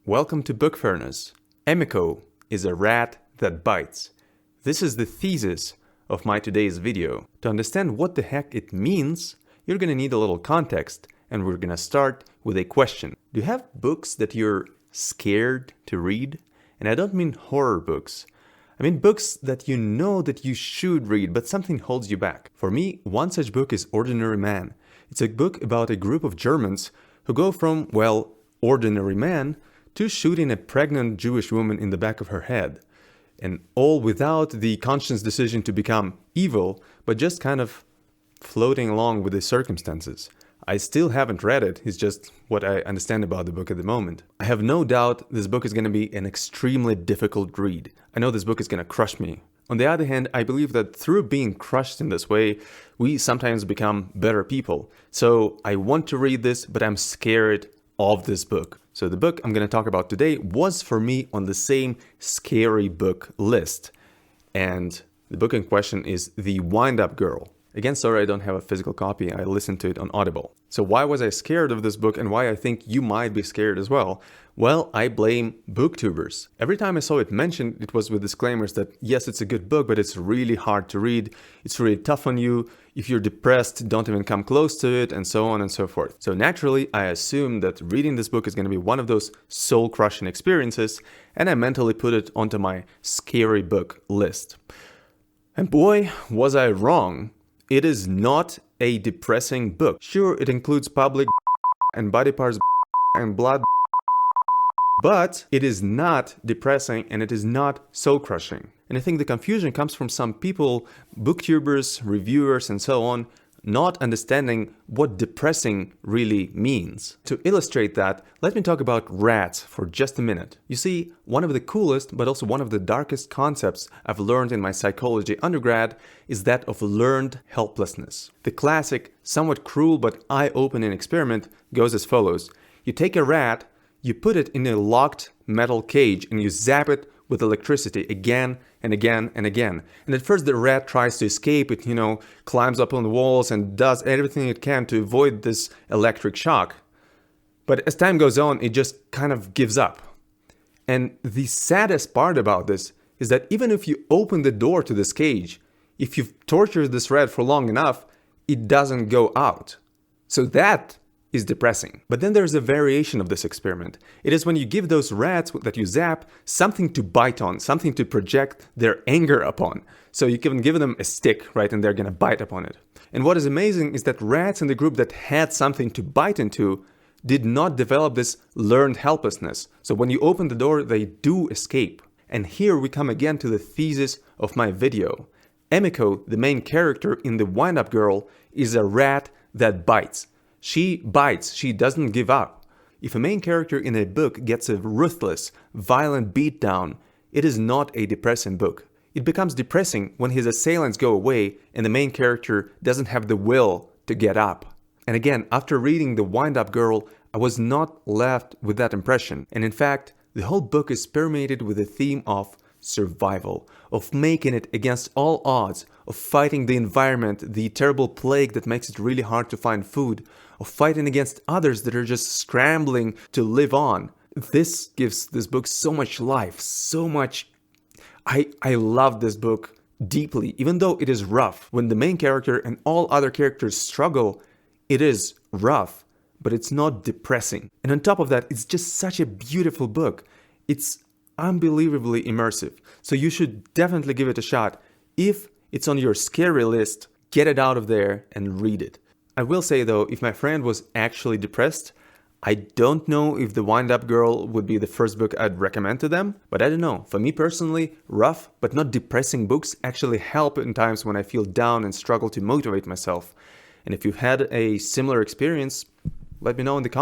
Welcome to Book Furnace. Emiko is a rat that bites. This is the thesis of my today's video. To understand what the heck it means, you're gonna need a little context, and we're gonna start with a question. Do you have books that you're scared to read? And I don't mean horror books. I mean books that you know that you should read, but something holds you back. For me, one such book is Ordinary Man. It's a book about a group of Germans who go from, well, ordinary man to shooting a pregnant Jewish woman in the back of her head. And all without the conscious decision to become evil, but just kind of floating along with the circumstances. I still haven't read it, it's just what I understand about the book at the moment. I have no doubt this book is going to be an extremely difficult read. I know this book is going to crush me. On the other hand, I believe that through being crushed in this way, we sometimes become better people. So I want to read this, but I'm scared of this book. So the book I'm going to talk about today was for me on the same scary book list. And the book in question is The Windup Girl. Again, sorry I don't have a physical copy, I listened to it on Audible. So why was I scared of this book and why I think you might be scared as well? Well, I blame Booktubers. Every time I saw it mentioned, it was with disclaimers that yes, it's a good book, but it's really hard to read, it's really tough on you, if you're depressed, don't even come close to it, and so on and so forth. So naturally, I assumed that reading this book is going to be one of those soul-crushing experiences, and I mentally put it onto my scary book list. And boy, was I wrong. It is not a depressing book. Sure, it includes public and body parts and blood, but it is not depressing and it is not soul-crushing. And I think the confusion comes from some people, booktubers, reviewers, and so on, not understanding what depressing really means. To illustrate that, let me talk about rats for just a minute. You see, one of the coolest, but also one of the darkest concepts I've learned in my psychology undergrad is that of learned helplessness. The classic, somewhat cruel but eye-opening experiment goes as follows. You take a rat, you put it in a locked metal cage, and you zap it with electricity again and again and again. And at first the rat tries to escape, it, climbs up on the walls and does everything it can to avoid this electric shock. But as time goes on, it just kind of gives up. And the saddest part about this is that even if you open the door to this cage, if you've tortured this rat for long enough, it doesn't go out. So that is depressing. But then there's a variation of this experiment. It is when you give those rats that you zap something to bite on, something to project their anger upon. So you can give them a stick, right, and they're gonna bite upon it. And what is amazing is that rats in the group that had something to bite into did not develop this learned helplessness. So when you open the door, they do escape. And here we come again to the thesis of my video. Emiko, the main character in The Windup Girl, is a rat that bites. She bites, she doesn't give up. If a main character in a book gets a ruthless, violent beatdown, it is not a depressing book. It becomes depressing when his assailants go away and the main character doesn't have the will to get up. And again, after reading The Windup Girl, I was not left with that impression. And in fact, the whole book is permeated with the theme of survival, of making it against all odds, of fighting the environment, the terrible plague that makes it really hard to find food, of fighting against others that are just scrambling to live on. This gives this book so much life, so much. I love this book deeply, even though it is rough. When the main character and all other characters struggle, it is rough, but it's not depressing. And on top of that, it's just such a beautiful book. It's unbelievably immersive. So you should definitely give it a shot. If it's on your scary list, get it out of there and read it. I will say though, if my friend was actually depressed, I don't know if The Windup Girl would be the first book I'd recommend to them, but I don't know. For me personally, rough but not depressing books actually help in times when I feel down and struggle to motivate myself. And if you've had a similar experience, let me know in the comments.